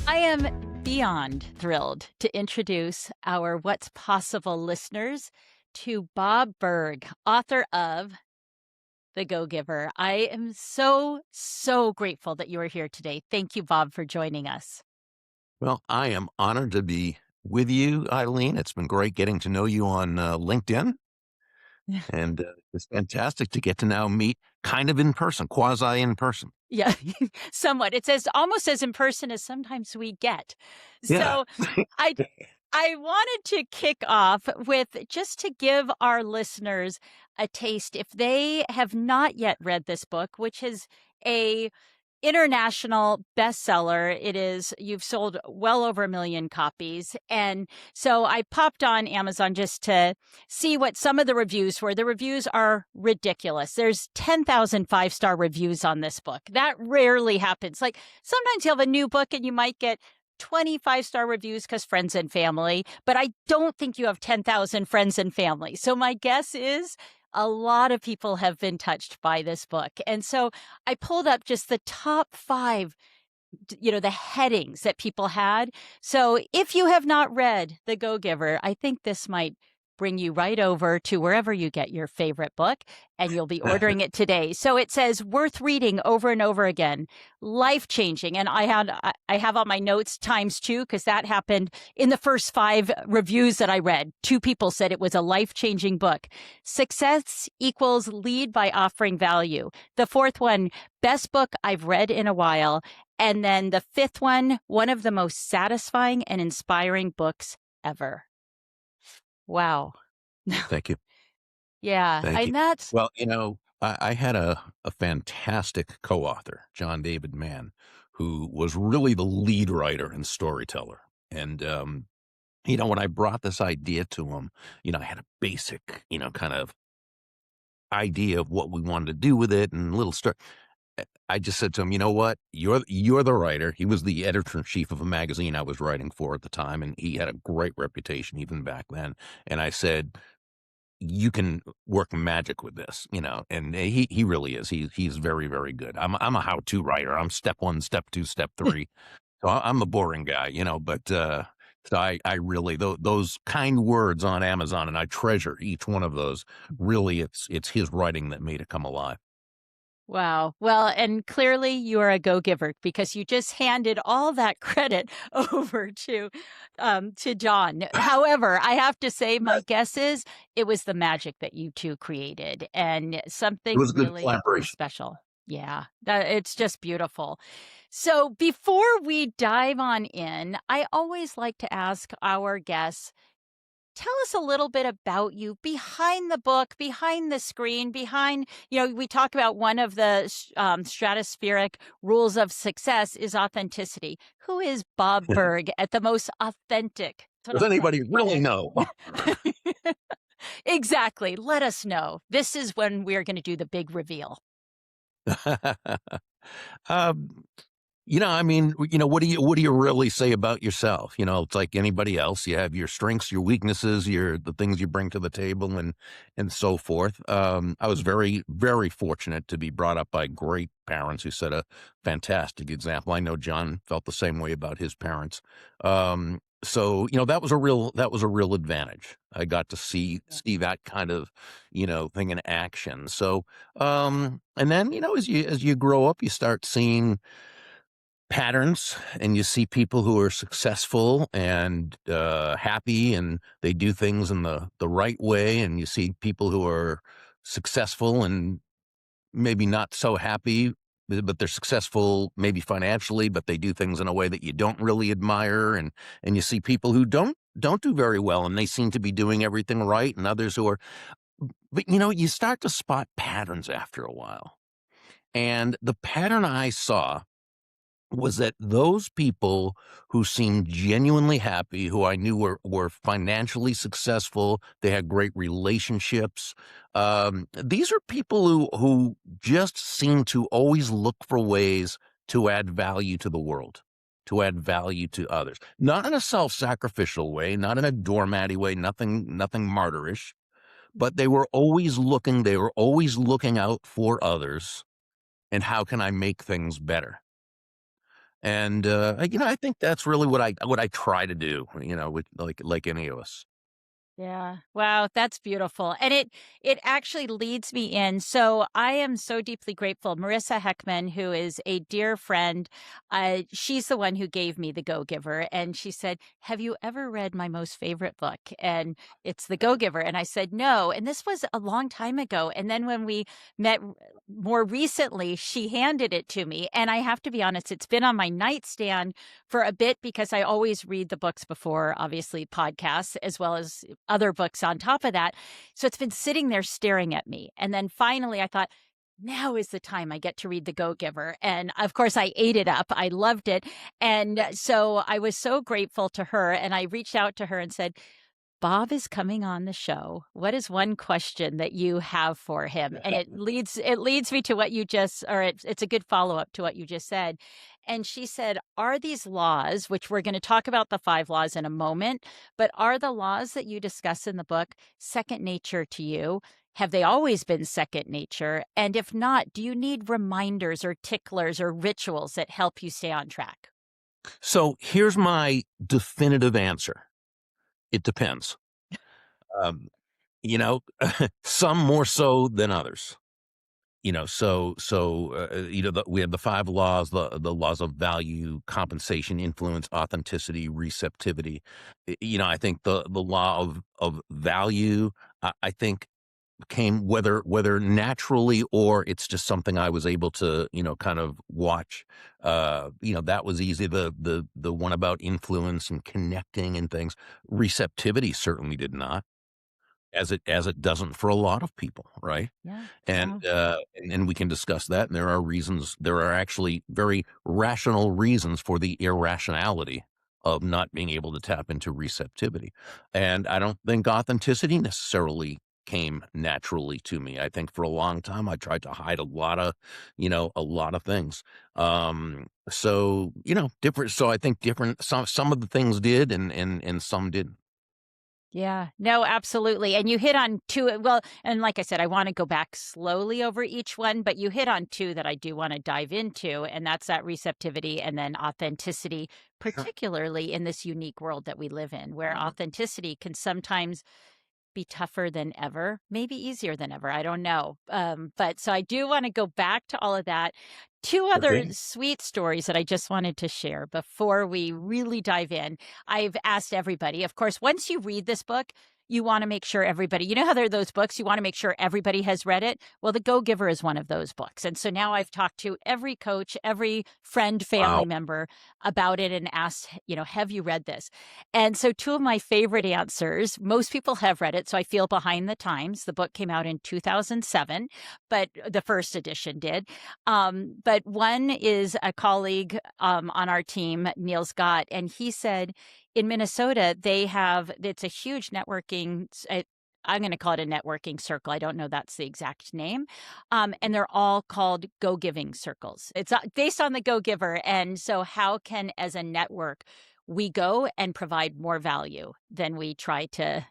I am beyond thrilled to introduce our What's Possible listeners to Bob Burg, author of The Go-Giver. I am so grateful that you are here today. Thank you, Bob, for joining us. Well, I am honored to be with you, Ilene. It's been great getting to know you on LinkedIn, and it's fantastic to get to now meet kind of in person, quasi in person. Yeah, somewhat. It's almost as in person as sometimes we get. Yeah. So I I wanted to kick off with just to give our listeners a taste if they have not yet read this book, which is a international bestseller. You've sold well over 1 million copies. And so I popped on Amazon just to see what some of the reviews were. The reviews are ridiculous. There's 10,000 5-star reviews on this book. That rarely happens. Like sometimes you have a new book and you might get 25-star reviews because friends and family, but I don't think you have 10,000 friends and family. So my guess is a lot of people have been touched by this book. And so I pulled up just the top 5, the headings that people had. So if you have not read The Go-Giver, I think this might bring you right over to wherever you get your favorite book, and you'll be ordering it today. So it says worth reading over and over again, life-changing. And I have on my notes ×2 because that happened in the first 5 reviews that I read. 2 people said it was a life-changing book. Success equals lead by offering value. The 4th one, best book I've read in a while. And then the 5th one of the most satisfying and inspiring books ever. Wow. Thank you. Yeah. Thank you. And that's, Well, I had a fantastic co-author, John David Mann, who was really the lead writer and storyteller. And, when I brought this idea to him, I had a basic, kind of idea of what we wanted to do with it and little story. I just said to him, you know what? You're the writer. He was the editor-in-chief of a magazine I was writing for at the time, and he had a great reputation even back then. And I said, you can work magic with this, and he really is. He's very, very good. I'm a how-to writer. I'm step 1, step 2, step 3. So I'm the boring guy, but so I really those kind words on Amazon, and I treasure each one of those. Really, it's his writing that made it come alive. wow. Well, and clearly you are a go-giver because you just handed all that credit over to John. However, I have to say, my guess is it was the magic that you two created and It something was a good really collaboration. special. Yeah, it's just beautiful. So before we dive on in, I always like to ask our guests, tell us a little bit about you behind the book, behind the screen, we talk about one of the stratospheric rules of success is authenticity. Who is Bob Burg at the most authentic sort Does of anybody really know? Exactly. Let us know. This is when we're going to do the big reveal. um, what do you really say about yourself? It's like anybody else. You have your strengths, your weaknesses, the things you bring to the table, and so forth. I was very, very fortunate to be brought up by great parents who set a fantastic example. I know John felt the same way about his parents. So that was a real advantage. I got to see that kind of thing in action. So and then as you grow up, you start seeing patterns, and you see people who are successful and happy, and they do things in the right way, and you see people who are successful and maybe not so happy, but they're successful maybe financially, but they do things in a way that you don't really admire, and you see people who don't do very well, and they seem to be doing everything right, and others who are, but you start to spot patterns after a while. And the pattern I saw was that those people who seemed genuinely happy, who I knew were financially successful, they had great relationships. These are people who just seem to always look for ways to add value to the world, to add value to others. Not in a self-sacrificial way, not in a doormatty way, nothing martyrish, but they were always looking out for others, and how can I make things better? And I think that's really what I try to do, with like any of us. Yeah. Wow, that's beautiful. And it actually leads me in. So I am so deeply grateful. Marissa Heckman, who is a dear friend, she's the one who gave me The Go Giver. And she said, "Have you ever read my most favorite book?" And it's The Go Giver. And I said, "No." And this was a long time ago. And then when we met more recently, she handed it to me. And I have to be honest, it's been on my nightstand for a bit because I always read the books before, obviously, podcasts, as well as other books on top of that. So it's been sitting there staring at me. And then finally I thought, now is the time I get to read The Go Giver. And of course, I ate it up. I loved it. And so I was so grateful to her. And I reached out to her and said, Bob is coming on the show. What is one question that you have for him? And it leads me to what you just, or it's a good follow up to what you just said. And she said, "Are these laws, which we're going to talk about the 5 laws in a moment, but are the laws that you discuss in the book second nature to you? Have they always been second nature? And if not, do you need reminders or ticklers or rituals that help you stay on track?" So here's my definitive answer. It depends. Um, you know, some more so than others. We have the 5 laws, the laws of value, compensation, influence, authenticity, receptivity. I think the law of value, I think came whether naturally or it's just something I was able to, kind of watch. That was easy. The one about influence and connecting and things. Receptivity certainly did not, as it doesn't for a lot of people, right? Yeah. And, Yeah. and we can discuss that, and there are actually very rational reasons for the irrationality of not being able to tap into receptivity, and I don't think authenticity necessarily came naturally to me. I think for a long time, I tried to hide a lot of things. Different so I think different some of the things did and some didn't. Yeah. No, absolutely. And you hit on two. Well, and like I said, I want to go back slowly over each one, but you hit on two that I do want to dive into, and that's that receptivity and then authenticity, Sure. particularly in this unique world that we live in, where Mhm. authenticity can sometimes be tougher than ever, maybe easier than ever. I don't know. But so I do want to go back to all of that. Two other Okay. sweet stories that I just wanted to share before we really dive in. I've asked everybody, of course, once you read this book, you want to make sure everybody, you know how there are those books, you want to make sure everybody has read it. Well, The Go Giver is one of those books. And so now I've talked to every coach, every friend, family Wow. member about it and asked, have you read this? And so two of my favorite answers, most people have read it, so I feel behind the times. The book came out in 2007, but the first edition did. But one is a colleague on our team, Neil Scott, and he said in Minnesota, it's a huge I'm going to call it a networking circle. I don't know that's the exact name. And they're all called Go Giving circles. It's based on the Go Giver. And so, how can, as a network, we go and provide more value than we try to,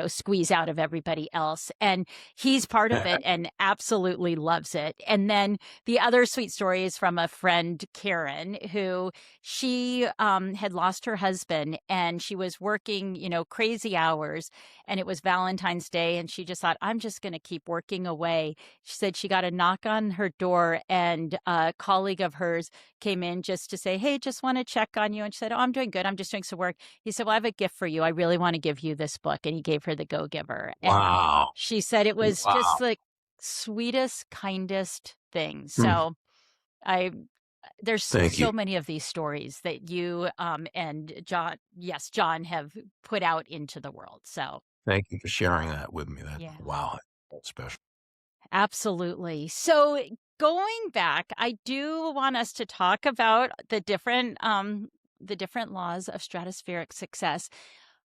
squeeze out of everybody else. And he's part of it and absolutely loves it. And then the other sweet story is from a friend, Karen, who she had lost her husband and she was working, crazy hours. And it was Valentine's Day. And she just thought, I'm just going to keep working away. She said she got a knock on her door and a colleague of hers came in just to say, "Hey, just want to check on you." And she said, "Oh, I'm doing good. I'm just doing some work." He said, "Well, I have a gift for you. I really want to give you this book." And he gave her The Go Giver. And Wow. she said it was Wow. just the sweetest, kindest thing. Hmm. So I there's Thank you. so many of these stories that you and John, yes, John have put out into the world. So Thank you for sharing that with me. yeah. Wow, that's special. Absolutely. So going back, I do want us to talk about the different laws of stratospheric success.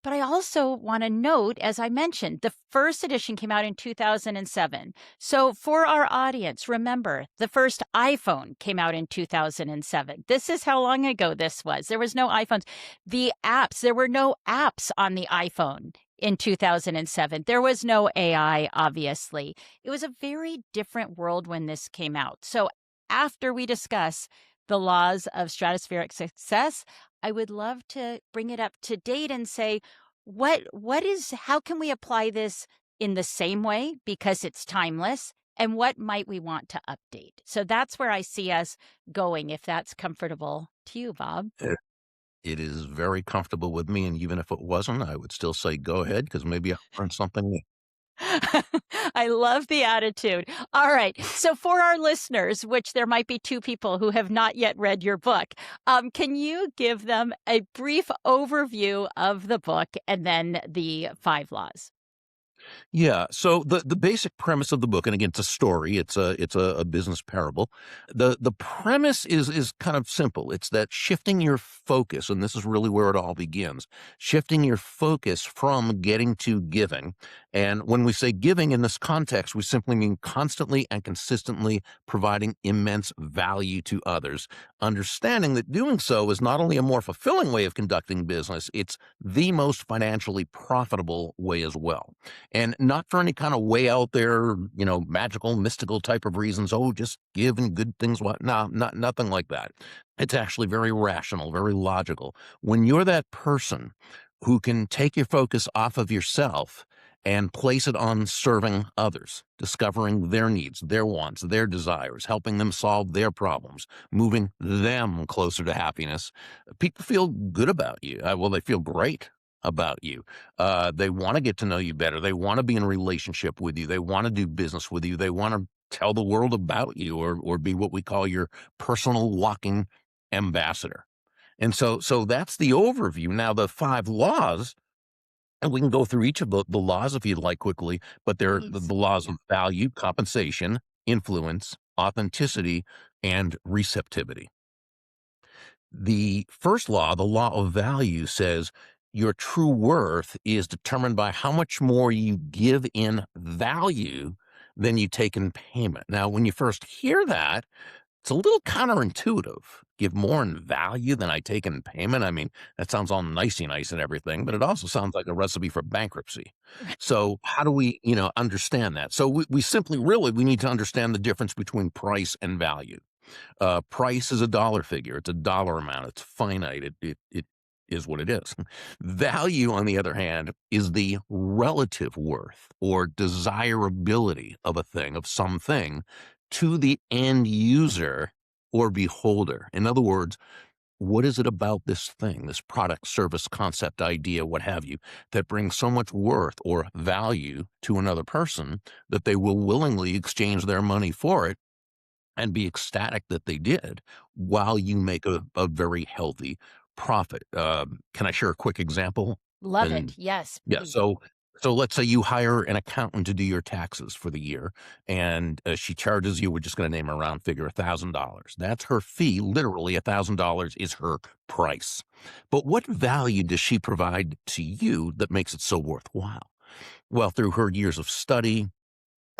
But I also want to note, as I mentioned, the first edition came out in 2007. So for our audience, remember the first iPhone came out in 2007. This is how long ago this was. There was no iPhones. There were no apps on the iPhone in 2007. There was no AI, obviously. It was a very different world when this came out. So after we discuss the laws of stratospheric success, I would love to bring it up to date and say, what is how can we apply this in the same way because it's timeless? And what might we want to update? So that's where I see us going, if that's comfortable to you, Bob. Eh, It is very comfortable with me, and even if it wasn't, I would still say, "Go ahead," because maybe I'll learn something new. I love the attitude. All right. So, for our listeners, which there might be two people who have not yet read your book, can you give them a brief overview of the book and then the five laws? Yeah. So the basic premise of the book, and again, it's a story. It's a business parable. The premise is kind of simple. It's that shifting your focus, and this is really where it all begins. Shifting your focus from getting to giving. And when we say giving in this context, we simply mean constantly and consistently providing immense value to others. Understanding that doing so is not only a more fulfilling way of conducting business, it's the most financially profitable way as well. And not for any kind of way out there, magical, mystical type of reasons. Oh, just give and good things. What? No, nothing like that. It's actually very rational, very logical. When you're that person who can take your focus off of yourself and place it on serving others, discovering their needs, their wants, their desires, helping them solve their problems, moving them closer to happiness, people feel good about you. Well, they feel great about you. They want to get to know you better. They want to be in a relationship with you. They want to do business with you. They want to tell the world about you, or be what we call your personal walking ambassador. And so that's the overview. Now, the five laws, and we can go through each of the laws if you'd like quickly, but they're Please. the laws of value, compensation, influence, authenticity, and receptivity. The first law, the law of value, says your true worth is determined by how much more you give in value than you take in payment. Now, when you first hear that, it's a little counterintuitive. Give more in value than I take in payment. I mean, that sounds all nicey nice and everything, but it also sounds like a recipe for bankruptcy. So how do we, understand that? So we simply really we need to understand the difference between price and value. Price is a dollar figure. It's a dollar amount. It's finite. It is what it is. Value, on the other hand, is the relative worth or desirability of a thing, of something, to the end user or beholder. In other words, what is it about this thing, this product, service, concept, idea, what have you, that brings so much worth or value to another person that they will willingly exchange their money for it and be ecstatic that they did while you make a very healthy profit. Can I share a quick example? Love it. And Yes, yeah, please. so let's say you hire an accountant to do your taxes for the year, and she charges you. We're just going to name a round figure, $1,000. That's her fee. Literally, $1,000 is her price. But what value does she provide to you that makes it so worthwhile? Well, through her years of study,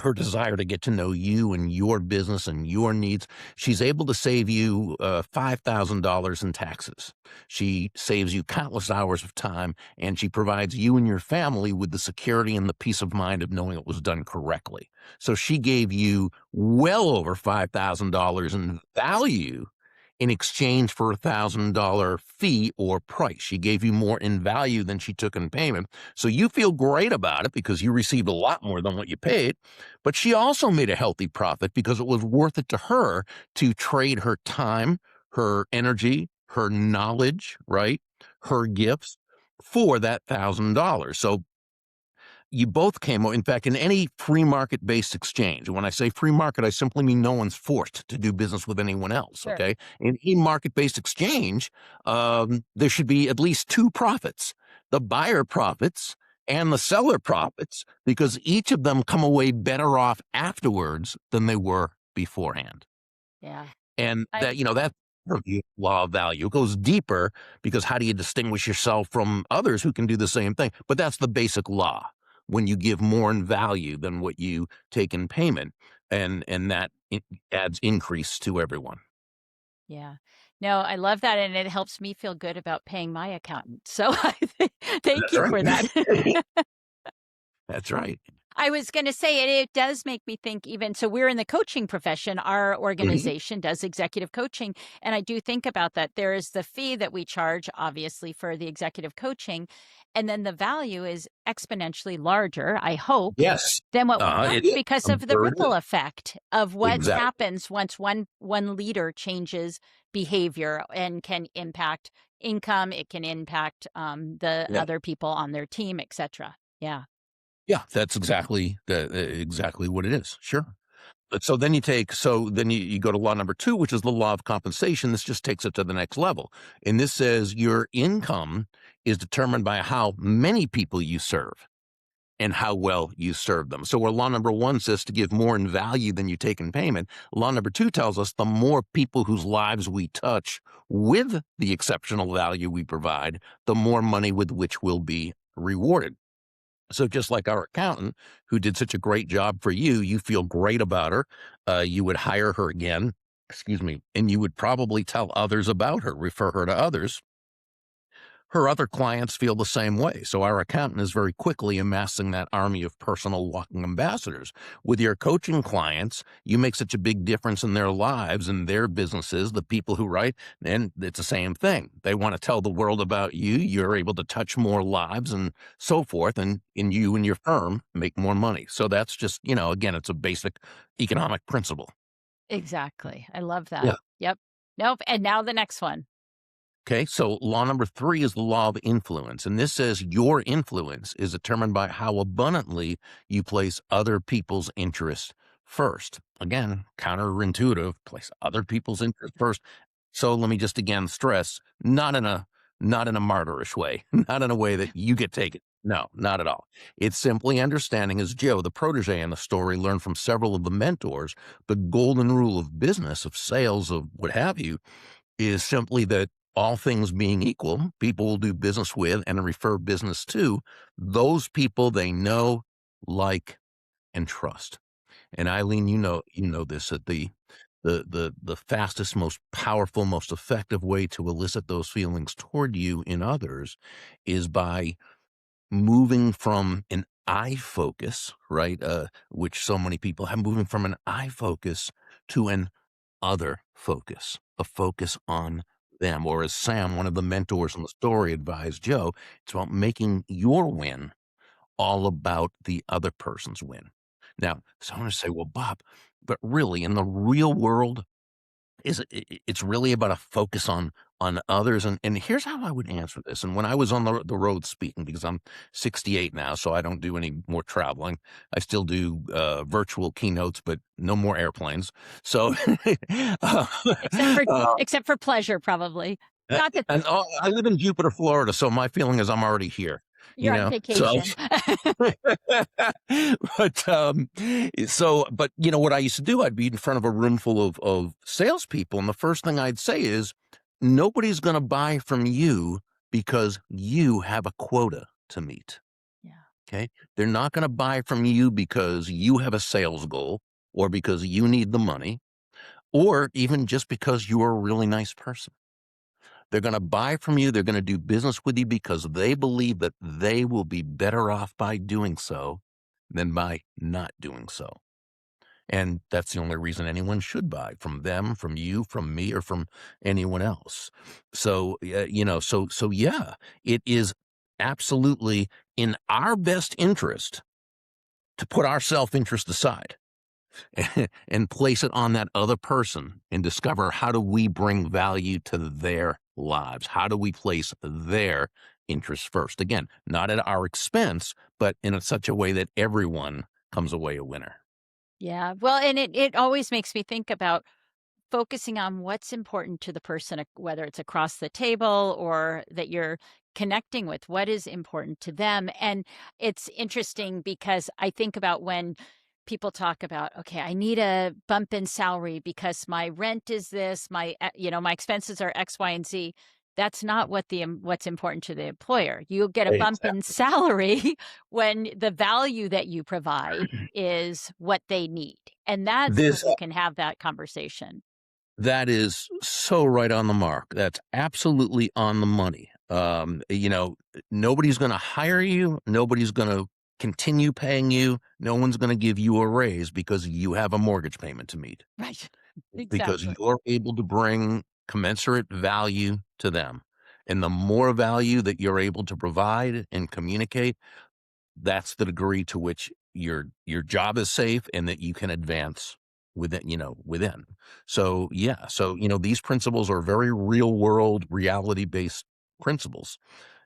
her desire to get to know you and your business and your needs, she's able to save you $5,000 in taxes. She saves you countless hours of time, and she provides you and your family with the security and the peace of mind of knowing it was done correctly. So she gave you well over $5,000 in value in exchange for $1,000 fee or price. She gave you more in value than she took in payment. So you feel great about it because you received a lot more than what you paid. But she also made a healthy profit because it was worth it to her to trade her time, her energy, her knowledge, right? Her gifts for that $1,000. So you both came, in fact, in any free market based exchange. And when I say free market, I simply mean no one's forced to do business with anyone else. Sure. Okay. In any market based exchange, there should be at least two profits: the buyer profits and the seller profits, because each of them come away better off afterwards than they were beforehand. Yeah. And I that the law of value. It goes deeper because how do you distinguish yourself from others who can do the same thing? But that's the basic law. When you give more in value than what you take in payment, and that adds increase to everyone. Yeah. No, I love that, and it helps me feel good about paying my accountant. So I thank That's you for that. right. That's right. I was gonna say, it does make me think even so we're in the coaching profession, our Mhm. organization does executive coaching, and I do think about that. There is the fee that we charge, obviously, for the executive coaching, and then the value is exponentially larger, I hope, Yes. than what we It charge is. because I'm of the sure it ripple is. effect of what Exactly. happens once one leader changes behavior and can impact income, it can impact, the Yeah. other people on their team, etcetera. Yeah. Yeah, that's exactly what it is. Sure. But so then you go to law number 2, which is the law of compensation. This just takes it to the next level. And this says your income is determined by how many people you serve and how well you serve them. So where law number 1 says to give more in value than you take in payment, law number 2 tells us the more people whose lives we touch with the exceptional value we provide, the more money with which we'll be rewarded. So just like our accountant who did such a great job for you, you feel great about her. You would hire her again, excuse me, and you would probably tell others about her, refer her to others. Her other clients feel the same way. So our accountant is very quickly amassing that army of personal walking ambassadors. With your coaching clients, you make such a big difference in their lives and their businesses, the people who write, and it's the same thing. They want to tell the world about you. You're able to touch more lives and so forth, and you and your firm make more money. So that's just, again, it's a basic economic principle. Exactly. I love that. Yeah. Yep. Nope, and now the next one. Okay, so law number 3 is the law of influence. And this says your influence is determined by how abundantly you place other people's interests first. Again, counterintuitive, place other people's interests first. So let me just again stress, not in a martyrish way, not in a way that you get taken. No, not at all. It's simply understanding, as Joe, the protege in the story, learned from several of the mentors, the golden rule of business, of sales, of what have you, is simply that all things being equal, people will do business with and refer business to those people they know, like, and trust. And Eileen, you know this, that the fastest, most powerful, most effective way to elicit those feelings toward you in others is by moving from an I focus, right? Which so many people have, moving from an I focus to an other focus, a focus on them. Or as Sam, one of the mentors in the story, advised Joe, it's about making your win all about the other person's win. Now, someone to say, well, Bob, but really in the real world, it's really about a focus on others, and here's how I would answer this. And when I was on the road speaking, because I'm 68 now, so I don't do any more traveling. I still do virtual keynotes, but no more airplanes. So, uh, Except for uh, except for pleasure, probably. Not that and I live in Jupiter, Florida, so my feeling is I'm already here. You you're on know, so vacation. but, but what I used to do, I'd be in front of a room full of salespeople, and the first thing I'd say is, nobody's gonna buy from you because you have a quota to meet, Yeah. okay? They're not gonna buy from you because you have a sales goal or because you need the money or even just because you're a really nice person. They're gonna buy from you, they're gonna do business with you because they believe that they will be better off by doing so than by not doing so. And that's the only reason anyone should buy from them, from you, from me, or from anyone else. So, yeah, it is absolutely in our best interest to put our self-interest aside and place it on that other person and discover, how do we bring value to their lives? How do we place their interests first? Again, not at our expense, but in such a way that everyone comes away a winner. Yeah. Well, and it always makes me think about focusing on what's important to the person, whether it's across the table or that you're connecting with, what is important to them. And it's interesting because I think about when people talk about, okay, I need a bump in salary because my rent is this, my expenses are X, Y, and Z. That's not what's important to the employer. You'll get a bump in Exactly. salary when the value that you provide is what they need. And that's when This you can have that conversation. That is so right on the mark. That's absolutely on the money. Nobody's going to hire you. Nobody's going to continue paying you, no one's going to give you a raise because you have a mortgage payment to meet, Right. because Exactly. you're able to bring commensurate value to them. And the more value that you're able to provide and communicate, that's the degree to which your job is safe and that you can advance within. So, yeah, so, these principles are very real world, reality based principles.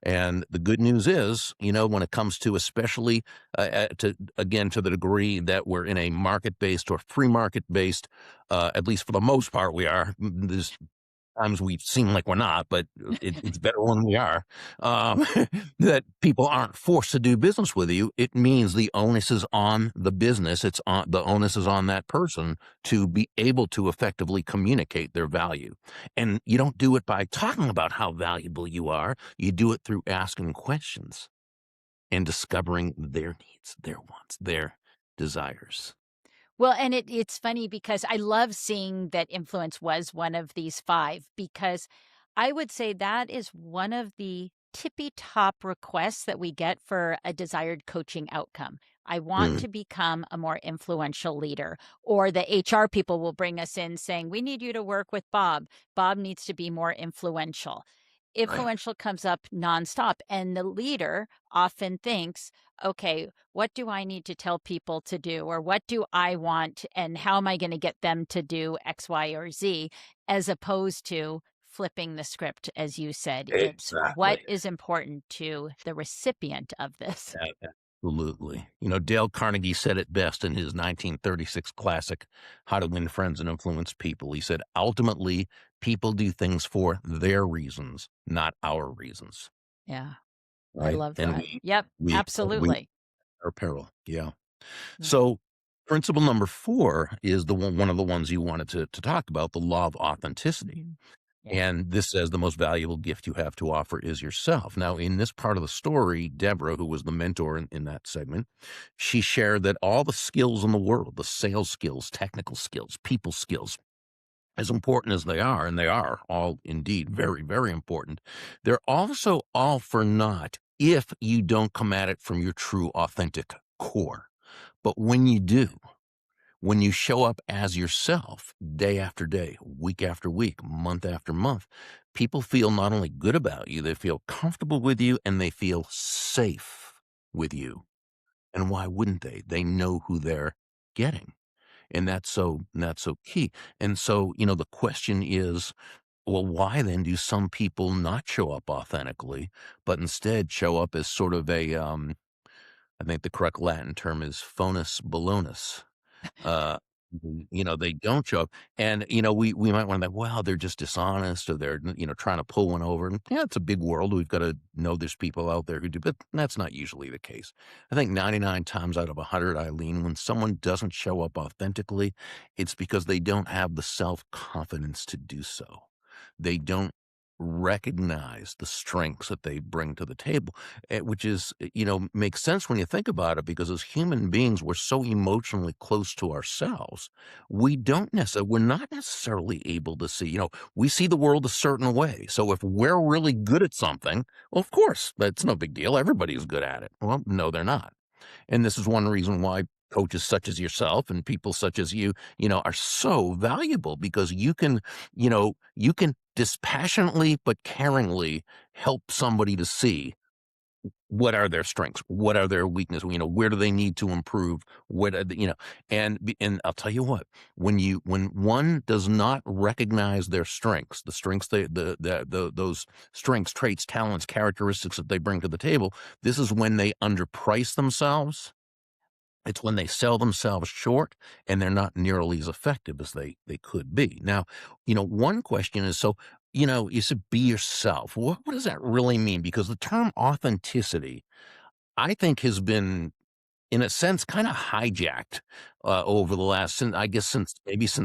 And the good news is, when it comes to, especially to the degree that we're in a market based or free market based, at least for the most part, we are. There's times we seem like we're not, but it's better when we are. Um, that people aren't forced to do business with you. It means the onus is on the business. The onus is on that person to be able to effectively communicate their value. And you don't do it by talking about how valuable you are. You do it through asking questions and discovering their needs, their wants, their desires. Well, and it's funny because I love seeing that influence was one of these 5 because I would say that is one of the tippy top requests that we get for a desired coaching outcome. I want Mm, to become a more influential leader. Or the HR people will bring us in saying, "We need you to work with Bob. Bob needs to be more influential." right. Influential comes up nonstop, and the leader often thinks, okay, what do I need to tell people to do? Or what do I want? And how am I going to get them to do X, Y, or Z? As opposed to flipping the script, as you said. It's what Exactly. is important to the recipient of this. Absolutely. Dale Carnegie said it best in his 1936 classic, How to Win Friends and Influence People. He said, ultimately, people do things for their reasons, not our reasons. Yeah, I Right. love And that. Yep, we absolutely. our peril. Yeah. Yeah. So principle number 4 is one of the ones you wanted to talk about, the law of authenticity. Mhm. Yeah. And this says the most valuable gift you have to offer is yourself. Now, in this part of the story, Deborah, who was the mentor in that segment, she shared that all the skills in the world, the sales skills, technical skills, people skills, as important as they are, and they are all indeed very, very important, they're also all for naught if you don't come at it from your true, authentic core. But when you do, when you show up as yourself day after day, week after week, month after month, people feel not only good about you, they feel comfortable with you and they feel safe with you. And why wouldn't they? They know who they're getting. And that's so key. And so, the question is, well, why then do some people not show up authentically, but instead show up as sort of I think the correct Latin term is fonus ballonis. Uh, they don't show up. And, we might want to think, well, they're just dishonest or they're, trying to pull one over. And yeah, it's a big world. We've got to know there's people out there who do, but that's not usually the case. I think 99 times out of 100, Eileen, when someone doesn't show up authentically, it's because they don't have the self-confidence to do so. They don't recognize the strengths that they bring to the table, which is, makes sense when you think about it, because as human beings, we're so emotionally close to ourselves. We're not necessarily able to see, we see the world a certain way. So if we're really good at something, well, of course, that's no big deal. Everybody's good at it. Well, no, they're not. And this is one reason why coaches such as yourself and people such as you, are so valuable, because you can dispassionately but caringly help somebody to see what are their strengths, what are their weaknesses, where do they need to improve, what are and I'll tell you what, when one does not recognize their strengths, the strengths those strengths, traits, talents, characteristics that they bring to the table, this is when they underprice themselves. It's when they sell themselves short and they're not nearly as effective as they could be. Now, one question is, so, you said be yourself. What does that really mean? Because the term authenticity, I think, has been, in a sense, kind of hijacked over the last, I guess, since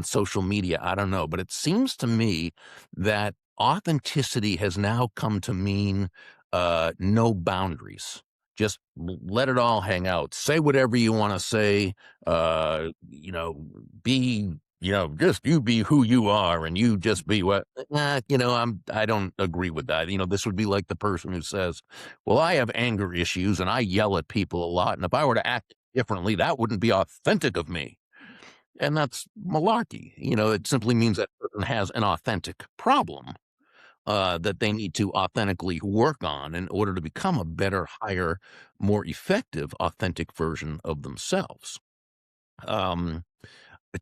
social media. I don't know, but it seems to me that authenticity has now come to mean no boundaries. Just let it all hang out. Say whatever you want to say. Uh, you know, be just you be who you are and you just be what, I don't agree with that. This would be like the person who says, well, I have anger issues and I yell at people a lot. And if I were to act differently, that wouldn't be authentic of me. And that's malarkey. It simply means that person has an authentic problem that they need to authentically work on in order to become a better, higher, more effective, authentic version of themselves. Um,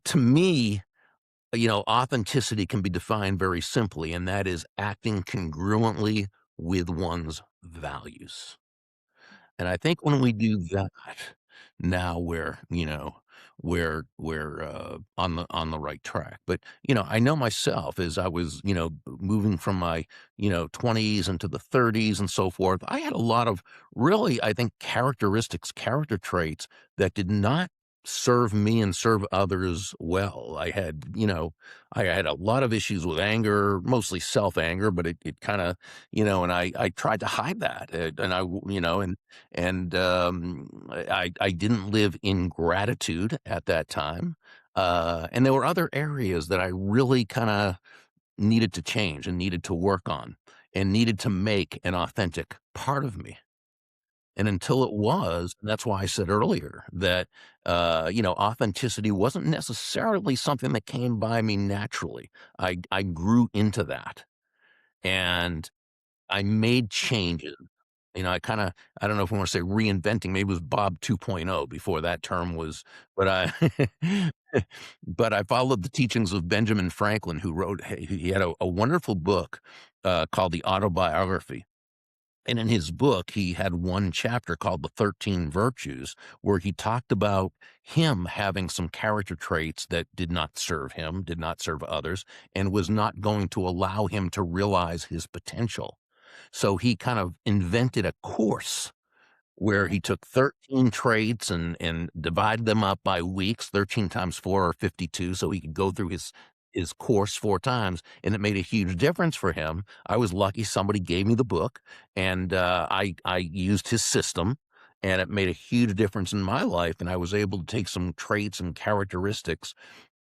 to me, authenticity can be defined very simply, and that is acting congruently with one's values. And I think when we do that, now we're on the right track. But I know myself as I was moving from my 20s into the 30s and so forth. I had a lot of really, I think, characteristics, character traits that did not serve me and serve others well. I had a lot of issues with anger, mostly self anger, but it kind of and I tried to hide that, and I didn't live in gratitude at that time, and there were other areas that I really kinda needed to change and needed to work on and needed to make an authentic part of me, and until it was, that's why I said earlier that, authenticity wasn't necessarily something that came by me naturally. I grew into that, and I made changes. I don't know if we wanna say reinventing, maybe it was Bob 2.0 before that term was, but but I followed the teachings of Benjamin Franklin, who wrote he had a wonderful book, called The Autobiography, and in his book, he had one chapter called The 13 Virtues, where he talked about him having some character traits that did not serve him, did not serve others, and was not going to allow him to realize his potential. So he kind of invented a course where he took 13 traits and divided them up by weeks, 13 times 4 or 52, so he could go through his course 4 times, and it made a huge difference for him. I was lucky somebody gave me the book, and, I used his system, and it made a huge difference in my life, and I was able to take some traits and characteristics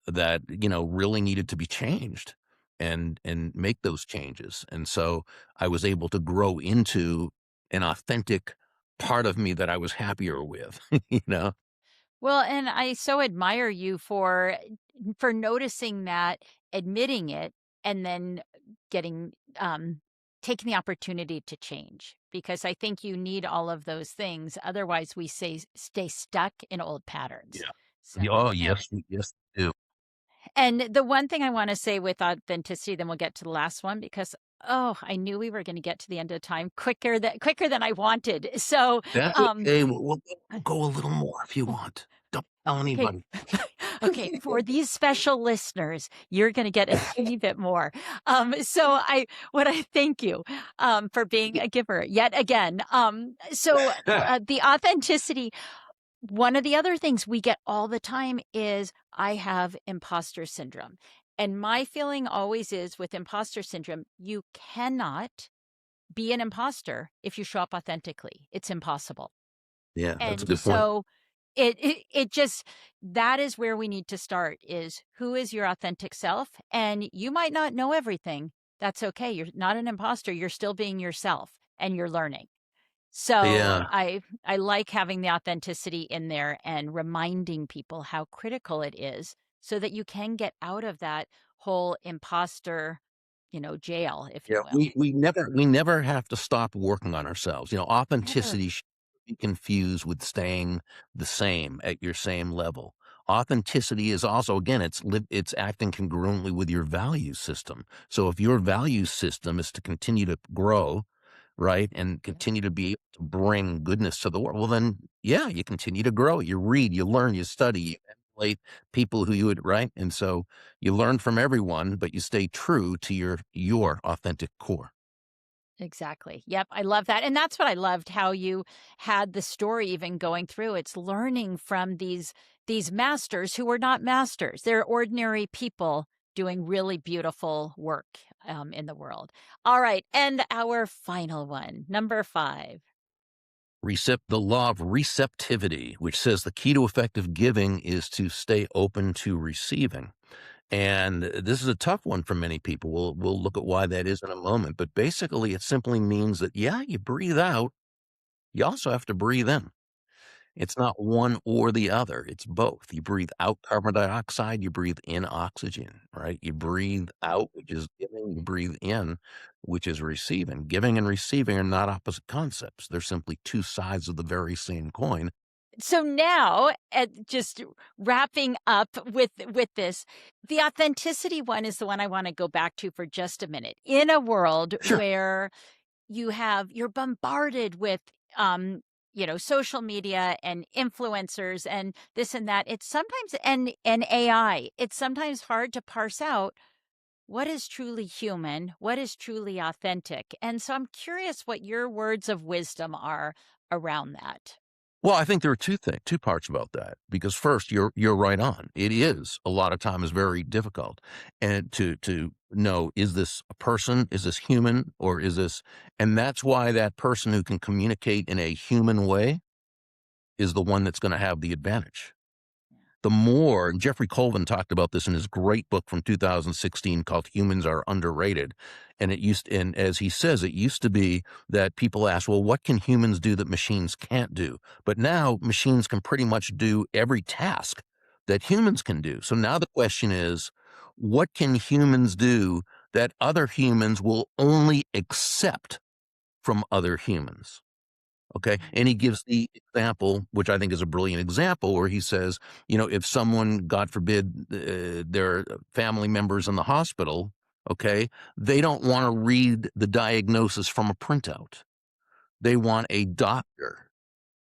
that, really needed to be changed and make those changes. And so I was able to grow into an authentic part of me that I was happier with, you know? Well, and I so admire you for noticing that, admitting it, and then getting taking the opportunity to change, because I think you need all of those things. Otherwise, we stay stuck in old patterns. Yeah. So, Oh, and yes, yes, they do. and the one thing I want to say with authenticity, then we'll get to the last one because oh, I knew we were going to get to the end of time quicker than I wanted. So, That's um, okay, we'll go a little more if you want. Don't tell okay. anybody. Okay, for these special listeners, you're gonna get a teeny bit more. So I thank you, for being a giver yet again. The authenticity, one of the other things we get all the time is, "I have imposter syndrome." And my feeling always is with imposter syndrome, you cannot be an imposter if you show up authentically. It's impossible. Yeah, that's a And good point. so it just that is where we need to start is who is your authentic self? And you might not know everything. That's okay. You're not an imposter. You're still being yourself and you're learning. So Yeah. I like having the authenticity in there and reminding people how critical it is so that you can get out of that whole imposter, jail, if you Yeah, will. we never have to stop working on ourselves. Never. Authenticity should be confused with staying the same at your same level. Authenticity is also, again, it's acting congruently with your value system. So if your value system is to continue to grow, right, and Yeah, continue to be able to bring goodness to the world, well, then, yeah, you continue to grow. You read, you learn, you study, you emulate people who you would, right? And so you learn from everyone, but you stay true to your authentic core. exactly. Yep, I love that, and that's what I loved how you had the story even going through. It's learning from these masters who are not masters. They're ordinary people doing really beautiful work, in the world. All right, and our final one, number 5. The law of receptivity, which says the key to effective giving is to stay open to receiving. And this is a tough one for many people. We'll look at why that is in a moment. But basically, it simply means that, yeah, you breathe out. You also have to breathe in. It's not one or the other. It's both. You breathe out carbon dioxide, you breathe in oxygen, right? You breathe out, which is giving, you breathe in, which is receiving. Giving and receiving are not opposite concepts. They're simply two sides of the very same coin. So now, just wrapping up with this, the authenticity one is the one I wanna go back to for just a minute. In a world Sure. where you're bombarded with, social media and influencers and this and that, it's sometimes and AI, it's sometimes hard to parse out what is truly human, what is truly authentic, and so I'm curious what your words of wisdom are around that. Well, I think there are two parts about that. Because first, you're right on. It is a lot of times very difficult, and to know, is this a person, is this human, or is this? And that's why that person who can communicate in a human way is the one that's going to have the advantage. The more, and Jeffrey Colvin talked about this in his great book from 2016 called Humans Are Underrated. And as he says, it used to be that people ask, well, what can humans do that machines can't do? But now machines can pretty much do every task that humans can do. So now the question is, what can humans do that other humans will only accept from other humans? Okay. Mm, And he gives the example, which I think is a brilliant example, where he says, if someone, God forbid, their family members in the hospital, okay, they don't want to read the diagnosis from a printout. They want a doctor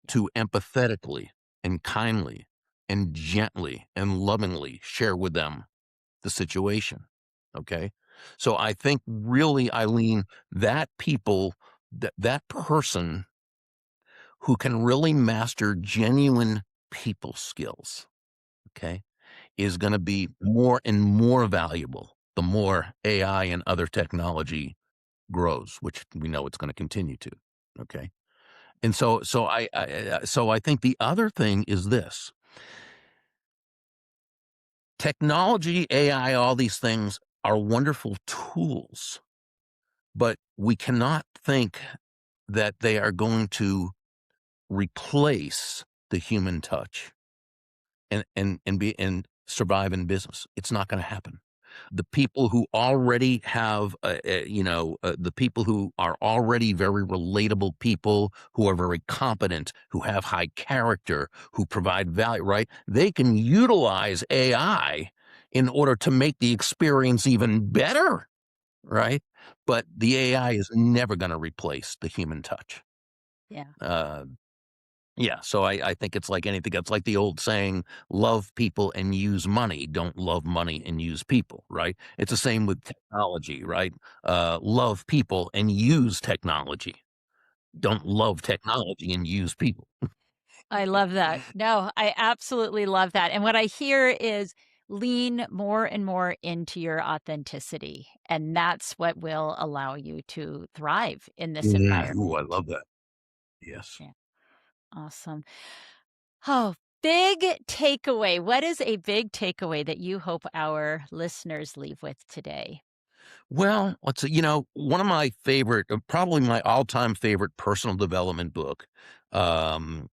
yeah, to empathetically and kindly and gently and lovingly share with them the situation. Okay. So I think really, Eileen, that that person who can really master genuine people skills, okay, is going to be more and more valuable the more AI and other technology grows, which we know it's going to continue to. Okay. And so I think the other thing is this: technology, AI, all these things are wonderful tools, but we cannot think that they are going to replace the human touch and survive in business. It's not going to happen. The people who already have, the people who are already very relatable people, who are very competent, who have high character, who provide value, right? They can utilize AI in order to make the experience even better, right? But the AI is never going to replace the human touch. yeah. Uh, yeah, so I think it's like anything. It's like the old saying, love people and use money. Don't love money and use people, right? It's the same with technology, right? Love people and use technology. Don't love technology and use people. I love that. No, I absolutely love that, and what I hear is lean more and more into your authenticity, and that's what will allow you to thrive in this Yeah. Ooh, I environment. love that. Yes. Yeah, awesome. Oh, big takeaway. What is a big takeaway that you hope our listeners leave with today? Well, let's see, one of my favorite, probably my all-time favorite personal development book,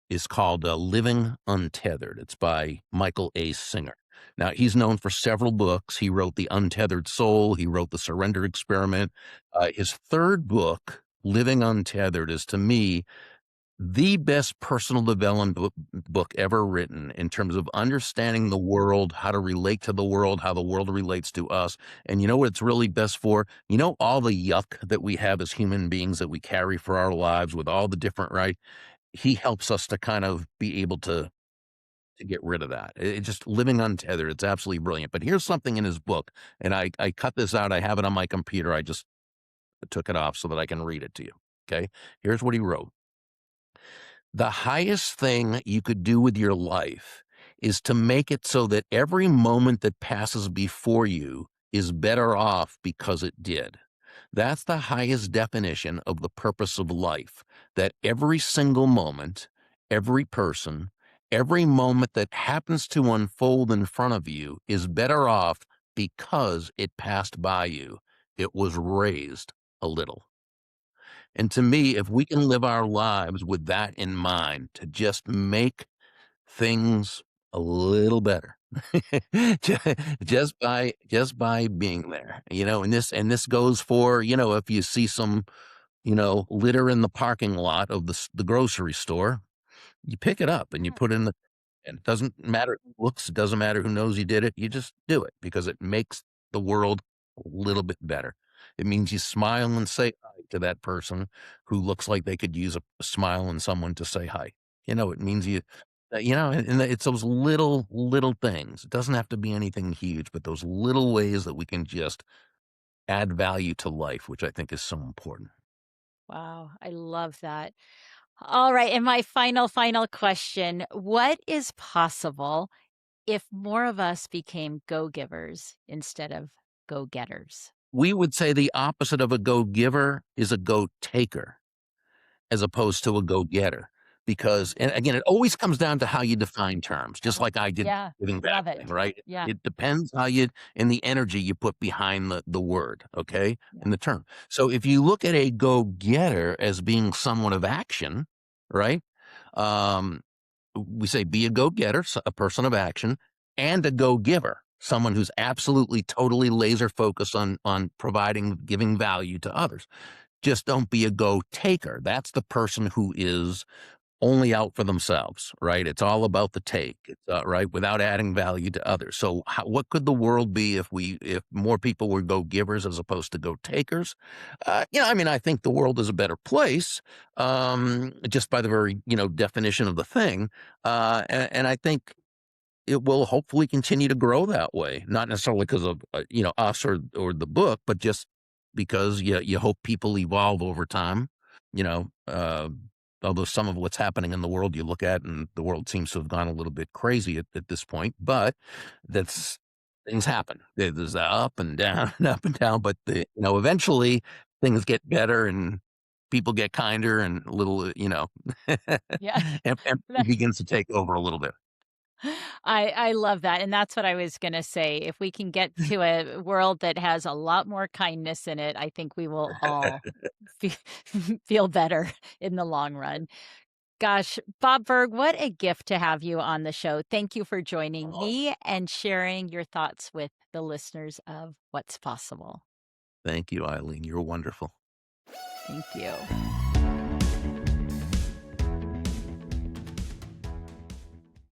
is called Living Untethered. It's by Michael A. Singer. Now, he's known for several books. He wrote The Untethered Soul. He wrote The Surrender Experiment. His third book, Living Untethered, is to me the best personal development book ever written in terms of understanding the world, how to relate to the world, how the world relates to us. And you know what it's really best for? All the yuck that we have as human beings that we carry for our lives with all the different, right? He helps us to kind of be able to get rid of that. It just living untethered. It's absolutely brilliant. But here's something in his book, and I cut this out. I have it on my computer. I just took it off so that I can read it to you. Okay. Here's what he wrote. The highest thing you could do with your life is to make it so that every moment that passes before you is better off because it did. That's the highest definition of the purpose of life, that every single moment, every person, every moment that happens to unfold in front of you is better off because it passed by you. It was raised a little. And to me, if we can live our lives with that in mind, to just make things a little better, ju- just by being there, and this goes for, if you see some, litter in the parking lot of the grocery store, you pick it up and you put it in the, and it doesn't matter who looks, it doesn't matter who knows you did it, you just do it because it makes the world a little bit better. It means you smile and say hi to that person who looks like they could use a smile and someone to say hi. It means and it's those little things. It doesn't have to be anything huge, but those little ways that we can just add value to life, which I think is so important. Wow, I love that. All right, and my final question, what is possible if more of us became go-givers instead of go-getters? We would say the opposite of a go giver is a go taker, as opposed to a go-getter. Because, and again, it always comes down to how you define terms, just like I did Yeah, giving back love thing, it. right? Yeah, It depends how you and the energy you put behind the word, okay, yeah. and the term. So if you look at a go-getter as being someone of action, right? Um, we say be a go-getter, a person of action, and a go-giver, someone who's absolutely totally laser focused on providing, giving value to others. Just don't be a go taker. That's the person who is only out for themselves, right? It's all about the take, right? Without adding value to others. So, what could the world be if more people were go givers as opposed to go takers? I mean, I think the world is a better place, just by the very definition of the thing, and I think it will hopefully continue to grow that way. Not necessarily because of us or the book, but just because you hope people evolve over time. You know, uh, Although some of what's happening in the world you look at, and the world seems to have gone a little bit crazy at this point, but that's things happen. There's the up and down and up and down, but eventually things get better and people get kinder and a little, Yeah. empathy begins to take over a little bit. I love that, and that's what I was gonna say. If we can get to a world that has a lot more kindness in it, I think we will all fe feel better in the long run. Gosh, Bob Burg, what a gift to have you on the show. Thank you for joining me and sharing your thoughts with the listeners of What's Possible. Thank you, Eileen. You're wonderful. Thank you.